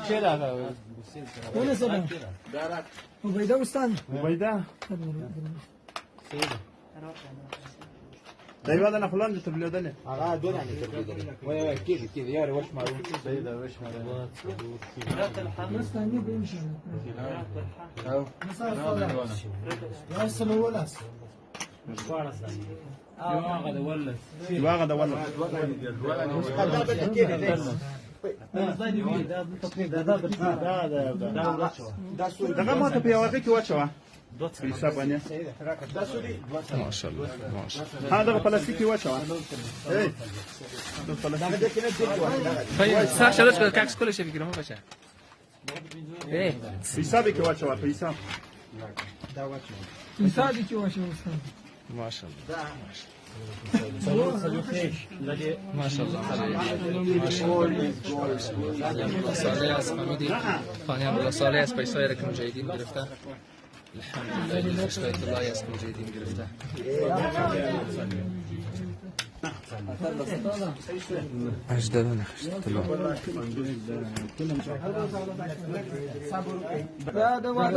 چه راغلی؟ ونه سلام. عبیده استاد. عبیده. دایما دنا فلان جت بلودنه. آقا دو دانه تبلیغ. وای كذا يا وش معروف. سيدة وش معروف. مستني بيمشي. أو. يا سلام ولا. واغد ولا. دغه ما ته په یو کې واچوه حساب باندې ماشاءالله ماشاءالله ها دغه پلاستیک کې واچوه طيب صح شلون كاكس كل شيء فكره مو بشع ايه حساب کې واچوه په حساب مثالي كي واش استاد. ما شاء الله ما شاء الله صالح است فهمیدی خانه الله صالح است پیسای را که مجاهدین گرفته الحمد لله خشایت الله است که مجاهدین گرفته اجدادان خشایت الله هذا واحد